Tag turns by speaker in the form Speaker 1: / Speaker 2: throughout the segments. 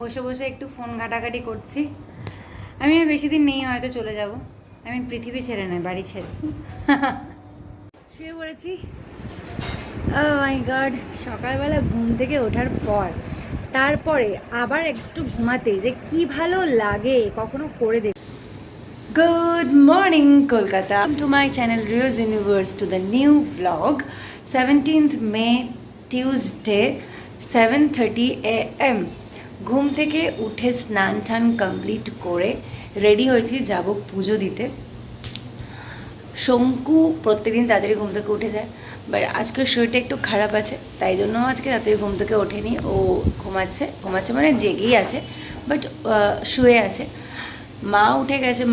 Speaker 1: বসে বসে একটু ফোন ঘাটাঘাটি করছি। আমি আর বেশি দিন নেই, হয়তো চলে যাব। আমি পৃথিবী ছেড়ে নয়, বাড়ি ছেড়ে শুয়ে পড়েছি। ও মাই গড, সকালবেলা ঘুম থেকে ওঠার পর তারপরে আবার একটু ঘুমাতে যে কি ভালো লাগে, কখনো করে দেখ। Good morning Kolkata, to my channel WisH Universe, to the new vlog. 17th May Tuesday 7:30 AM ঘুম থেকে উঠে স্নান টান কমপ্লিট করে রেডি হয়েছি, যাব পুজো দিতে। শঙ্কু প্রত্যেকদিন তাড়াতাড়ি ঘুম থেকে উঠে যায়, বাট আজকে শরীরটা একটু খারাপ আছে, তাই জন্য আজকে তাড়াতাড়ি ঘুম থেকে ওঠেনি। ও ঘুমাচ্ছে মানে জেগেই আছে, বাট শুয়ে আছে। মা উঠে গেছে,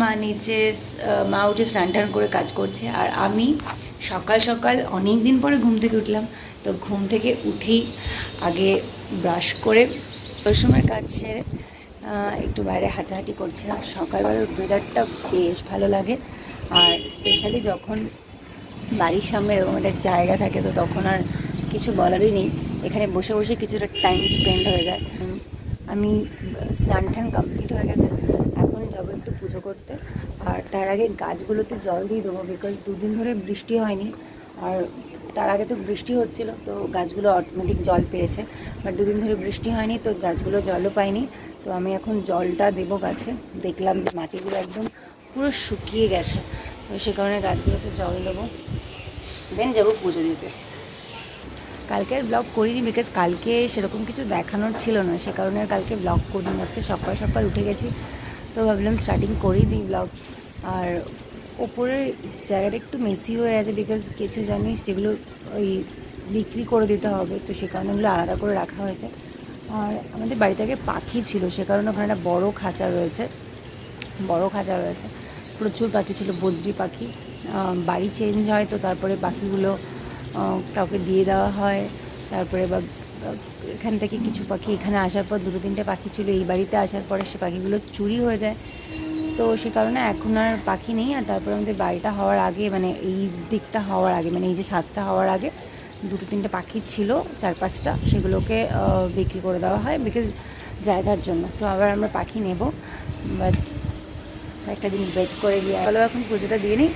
Speaker 1: মা উঠে স্নান টান করে কাজ করছে। আর আমি সকাল সকাল অনেক দিন পরে ঘুম থেকে উঠলাম, তো ঘুম থেকে উঠেই আগে ব্রাশ করে ওয়াশরুমের কাজ সেরে একটু বাইরে হাঁটাহাঁটি করছিলাম। সকালবেলার ওয়েদারটা বেশ ভালো লাগে, আর স্পেশালি যখন বাড়ির সামনে এরকম একটা জায়গা থাকে, তো তখন আর কিছু বলারই নেই। এখানে বসে বসে কিছুটা টাইম স্পেন্ড হয়ে যায়। আমি স্নান টান কমপ্লিট হয়ে গেছে, এখন যাবো একটু পুজো করতে। আর তার আগে গাছগুলোতে জল দিয়ে দেবো, বিকজ দুদিন ধরে বৃষ্টি হয়নি, আর তার আগে তো বৃষ্টি হচ্ছিল, তো গাছগুলো অটোমেটিক জল পেয়েছে। বাট দুদিন ধরে বৃষ্টি হয়নি, তো গাছগুলো জলও পায়নি। তো আমি এখন জলটা দেবো গাছে। দেখলাম যে মাটিগুলো একদম পুরো শুকিয়ে গেছে, তো সে কারণে গাছগুলোতে জল দেবো, দেন যাবো পুজো দিতে। কালকে আর ব্লগ করিনি, বিকজ কালকে সেরকম কিছু দেখানোর ছিল না, সে কারণে আর কালকে ব্লগ করিনি। আজকে সকাল সকাল উঠে গেছি, তো ভাবলাম স্টার্টিং করেই দিই ব্লগ। আর ওপরের জায়গাটা একটু মেসি হয়ে আছে, বিকজ কিছু জানিস যেগুলো ওই বিক্রি করে দিতে হবে, তো সে কারণে ওগুলো আলাদা করে রাখা হয়েছে। আর আমাদের বাড়ি থেকে পাখি ছিল, সে কারণে ওখানে একটা বড়ো খাঁচা রয়েছে, প্রচুর পাখি ছিল, বদ্রি পাখি। বাড়ি চেঞ্জ হয়, তো তারপরে পাখিগুলো কাউকে দিয়ে দেওয়া হয়। তারপরে বা এখান থেকে কিছু পাখি এখানে আসার পর, 2-3টে পাখি ছিল এই বাড়িতে আসার পরে, সে পাখিগুলো চুরি হয়ে যায়, তো সে কারণে এখন আর পাখি নেই। আর তারপরে আমাদের বাড়িটা হওয়ার আগে, মানে এই দিকটা হওয়ার আগে, মানে এই যে ছাদটা হওয়ার আগে 2-3টে পাখি ছিল, 4-5টা, সেগুলোকে বিক্রি করে দেওয়া হয়, বিকজ জায়গার জন্য। তো আবার আমরা পাখি নেব, বাট একটা দিন ওয়েট করে গিয়ে চলো এখন পুজোটা দিয়ে নিই।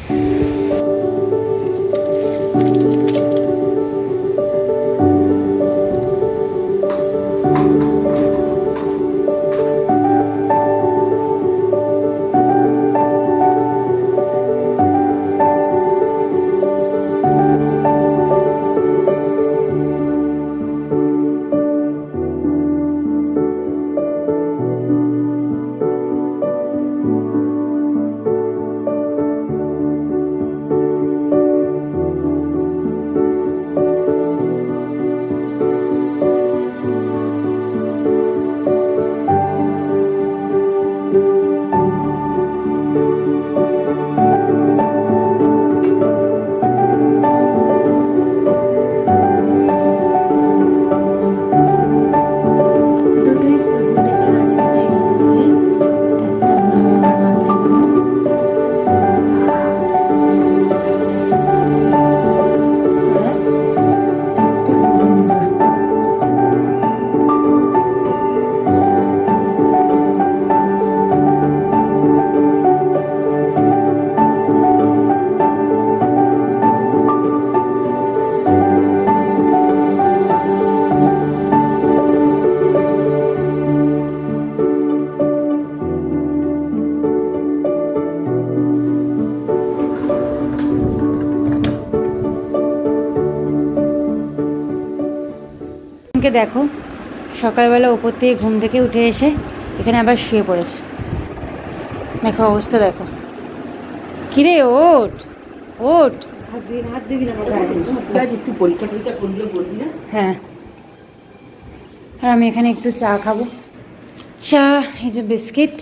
Speaker 1: দেখো সকালবেলা ওপর থেকে ঘুম থেকে উঠে এসে এখানে আবার শুয়ে পড়েছে। দেখো অবস্থা, দেখো। কিরে ওঠ ওঠ, হাত দিবি না। হ্যাঁ, আর আমি এখানে একটু চা খাবো। চা, এই যে বিস্কিট,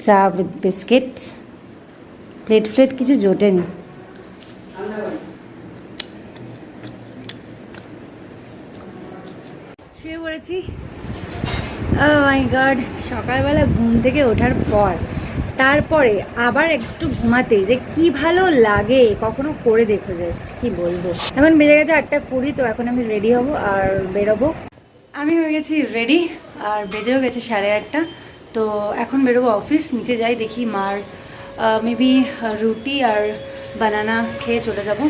Speaker 1: চা উইথ বিস্কিট, প্লেট কিছু জোটেনি। শুয়ে পড়েছি। ও মাই গড, সকালবেলা ঘুম থেকে ওঠার পর তারপরে আবার একটু ঘুমাতে যে কি ভালো লাগে, কখনো করে দেখো, জাস্ট কি বলবো। এখন বেজে গেছে 8:20, তো এখন আমি রেডি হব আর বেরোবো। আমি হয়ে গেছি রেডি আর বেজেও গেছে 8:30। তো এখন বেরোবো অফিস, নিচে যাই দেখি মার মেবি রুটি আর বানানা খেয়ে চলে যাব।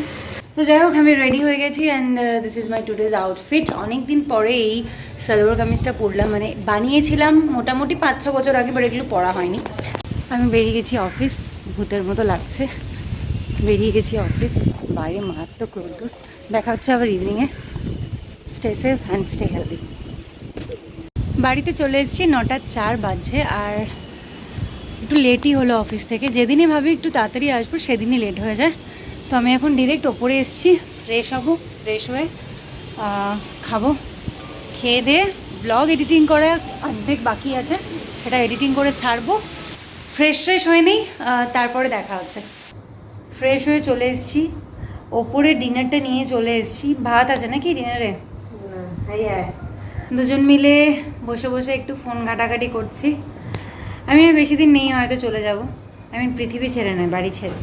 Speaker 1: তো যাই হোক আমি রেডি হয়ে গেছি and this is my today's outfit. অনেক দিন পরে এই সালোয়ার কামিজটা পরলাম, মানে বানিয়েছিলাম মোটামুটি 5-6 বছর আগে, বাট এগুলো পরা হয়নি। আমি বেরিয়ে গেছি অফিস, ভূতের মতো লাগছে, বেরিয়ে গেছি অফিস। বাইরে মারাত্মক রোদ্দুর। দেখা হচ্ছে আবার ইভিনিংয়ে। Stay safe and stay healthy. বাড়িতে চলে এসেছি, 9:04 বাজছে আর একটু লেটই হলো অফিস থেকে। যেদিনই ভাবি একটু তাড়াতাড়ি আসবো সেদিনই লেট হয়ে যায়। তো আমি এখন ডিরেক্ট ওপরে এসেছি, ফ্রেশ হব, ফ্রেশ হয়ে খাবো, খেয়ে দিয়ে ব্লগ এডিটিং করে অর্ধেক বাকি আছে, সেটা এডিটিং করে ছাড়বো। ফ্রেশ হয়ে নেই, তারপরে দেখা হচ্ছে। ফ্রেশ হয়ে চলে এসেছি ওপরে, ডিনারটা নিয়ে চলে এসেছি। ভাত আছে নাকি ডিনারে? হ্যাঁ, দুজন মিলে বসে বসে একটু ফোন ঘাটাঘাটি করছি। আমি আর বেশি দিন নেই, হয়তো চলে যাব। আমি পৃথিবী ছেড়ে নয়, বাড়ি ছেড়ে।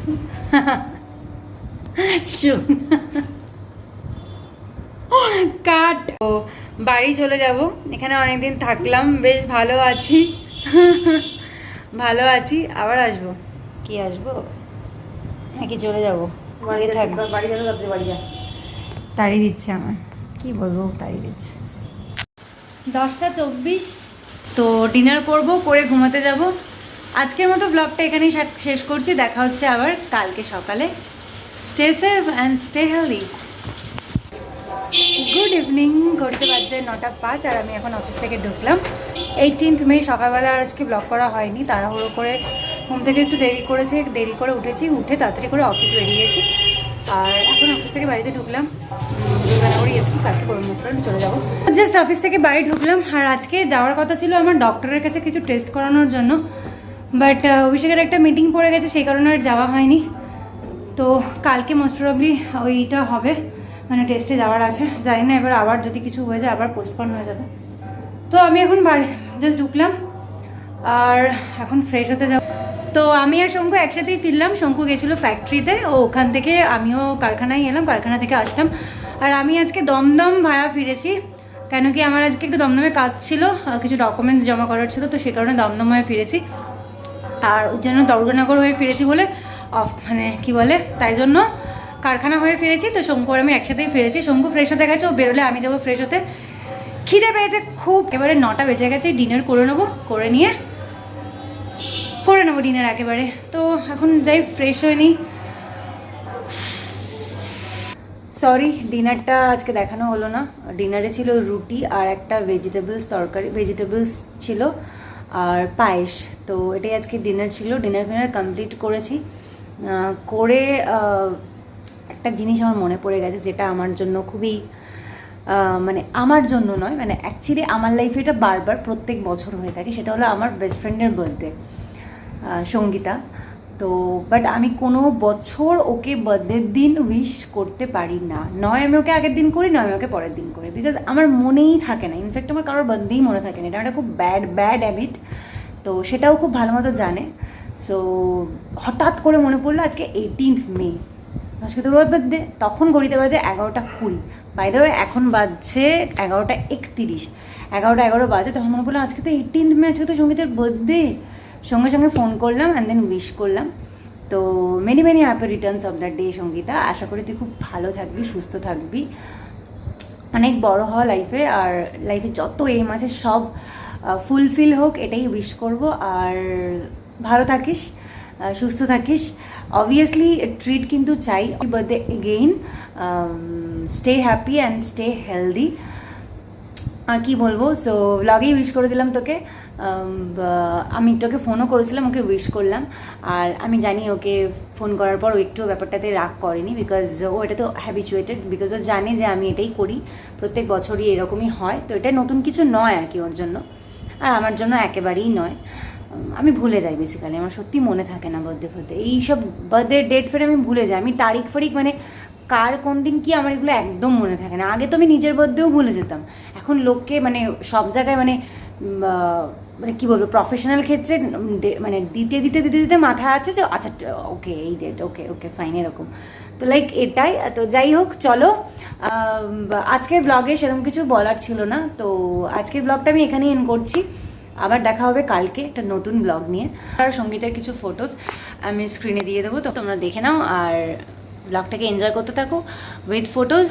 Speaker 1: কাট। ও বাড়ি চলে যাব, এখানে অনেকদিন থাকলাম, বেশ ভালো আছি। ভালো আছি, আবার আসবো। কি আসবো নাকি চলে যাবো? বাড়ি থাকবো, বাড়ি যাবো, বাড়ি যা। তাড়িয়ে দিচ্ছে আমার, কি বলবো, তাড়িয়ে দিচ্ছে। 10:24। তো ডিনার করব, করে ঘুমাতে যাব। আজকের মতো ব্লগটা এখানেই শেষ করছি। দেখা হচ্ছে আবার কালকে সকালে। Stay safe and stay healthy. Good evening, ঘড়িতে বাজছে 9:05 আর আমি এখন অফিস থেকে ঢুকলাম। 18th মে সকালবেলা আর আজকে ব্লগ করা হয়নি, তাড়াহুড়ো করে ঘুম থেকে একটু দেরি করে উঠেছি, উঠে তাড়াতাড়ি করে অফিস বেরিয়ে গেছি। আর এখন অফিস থেকে বাড়িতে ঢুকলাম, করে এসেছি, কালকে করে চলে যাবো। জাস্ট অফিস থেকে বাড়ি ঢুকলাম। আর আজকে যাওয়ার কথা ছিল আমার ডক্টরের কাছে কিছু টেস্ট করানোর জন্য, বাট অভিষেকের একটা মিটিং পড়ে গেছে, সেই কারণে আর যাওয়া হয়নি। তো কালকে মোস্ট প্রবাবলি ওইটা হবে, মানে টেস্টে যাওয়ার আছে। জানি না এবার আবার যদি কিছু হয়ে যায় আবার পোস্টপন হয়ে যাবে। তো আমি এখন বাড়ি জাস্ট ঢুকলাম আর এখন ফ্রেশ হতে যাব। তো আমি আর শঙ্কু একসাথেই ফিরলাম। শঙ্কু গেছিলো ফ্যাক্টরিতে, ও ওখান থেকে আমিও কারখানায় এলাম, কারখানা থেকে আসলাম। আর আমি আজকে দমদম ভায়া ফিরেছি, কেন কি আমার আজকে একটু দমদমে কাজ ছিল, কিছু ডকুমেন্টস জমা করার ছিল, তো সে কারণে দমদম হয়ে ফিরেছি। আর ওই জন্য দৌড়নগর হয়ে ফিরেছি বলে মানে কি বলে, তাই জন্য কারখানা হয়ে ফিরেছি। তো শঙ্কু আর আমি একসাথেই ফিরেছি। শঙ্কু ফ্রেশ হতে গেছে, ও বেরোলে আমি যাবো ফ্রেশ হতে। খিদে পেয়েছে খুব, এবারে 9টা বেজে গেছে, ডিনার করে নেবো, করে নেবো ডিনার একেবারে। তো এখন যাই ফ্রেশ হয়ে নিই। সরি, ডিনারটা আজকে দেখানো হলো না। ডিনারে ছিল রুটি আর একটা ভেজিটেবলস ছিল আর পায়েস। তো এটাই আজকে ডিনার ছিল। ডিনার কমপ্লিট করেছি, করে একটা জিনিস আমার মনে পড়ে গেছে, যেটা আমার জন্য খুবই মানে আমার জন্য নয়, মানে অ্যাকচুয়ালি আমার লাইফে এটা বারবার প্রত্যেক বছর হয়ে থাকে। সেটা হলো আমার বেস্ট ফ্রেন্ডের বার্থডে, সঙ্গীতা। তো বাট আমি কোনো বছর ওকে বার্থডের দিন উইশ করতে পারি না। নয় আমি ওকে আগের দিন করি, নয় আমি ওকে পরের দিন করি, বিকজ আমার মনেই থাকে না। ইনফ্যাক্ট আমার কারোর বার্থডেই মনে থাকে না। এটা একটা খুব ব্যাড হ্যাবিট। তো সেটাও খুব ভালো মতো জানে। সো হঠাৎ করে মনে পড়লো আজকে 18th মে, আজকে তোর বার্থডে। তখন ঘড়িতে বাজে 11:20। বাই দ্য ওয়ে এখন বাজছে 11:31, 11:11 বাজে। তখন মনে পড়লো আজকে তো 18th মে, আজকে তো সঙ্গীতের বার্থডে। সঙ্গে সঙ্গে ফোন করলাম অ্যান্ড দেন উইশ করলাম। তো many happy returns of the day Sangeeta. আশা করি তুই খুব ভালো থাকবি, সুস্থ থাকবি, অনেক বড় হওয়া লাইফে, আর লাইফে যত এইম আছে সব ফুলফিল হোক, এটাই উইশ করব। আর ভালো থাকিস, সুস্থ থাকিস। অবভিয়াসলি ট্রিট কিন্তু চাই। Birthday again, stay happy and stay healthy. আর কি বলবো, সো ব্লগেই উইশ করে দিলাম তোকে। আমি তোকে ফোনও করেছিলাম, ওকে উইশ করলাম। আর আমি জানি ওকে ফোন করার পর ও একটু ব্যাপারটাতে রাগ করেনি, বিকজ ও এটা তো হ্যাবিচুয়েটেড, বিকজ ও জানে যে আমি এটাই করি, প্রত্যেক বছরই এরকমই হয়। তো এটা নতুন কিছু নয় আর কি ওর জন্য, আর আমার জন্য একেবারেই নয়। আমি ভুলে যাই বেসিক্যালি, আমার সত্যি মনে থাকে না বার্থডে এইসব বার্থডে ডেট ফের আমি ভুলে যাই। আমি তারিখ মানে কার কোন দিন কি আমার এগুলো একদম মনে থাকে না। আগে তো আমি নিজের বার্থডেও ভুলে যেতাম, এখন লোককে মানে সব জায়গায় মানে কি বলবো, প্রফেশনাল ক্ষেত্রে মানে দিতে মাথায় আছে যে আচ্ছা ওকে এই ডেট, ওকে ফাইন এরকম। তো লাইক এটাই। তো যাই হোক চলো, আজকের ব্লগে সেরকম কিছু বলার ছিল না, তো আজকের ব্লগটা আমি এখানেই এন্ড করছি। আবার দেখা হবে কালকে একটা নতুন ব্লগ নিয়ে। আর সঙ্গীতের কিছু ফটোস আমি স্ক্রিনে দিয়ে দেবো, তো তোমরা দেখে নাও আর ব্লগটাকে এনজয় করতে থাকো উইথ ফটোজ।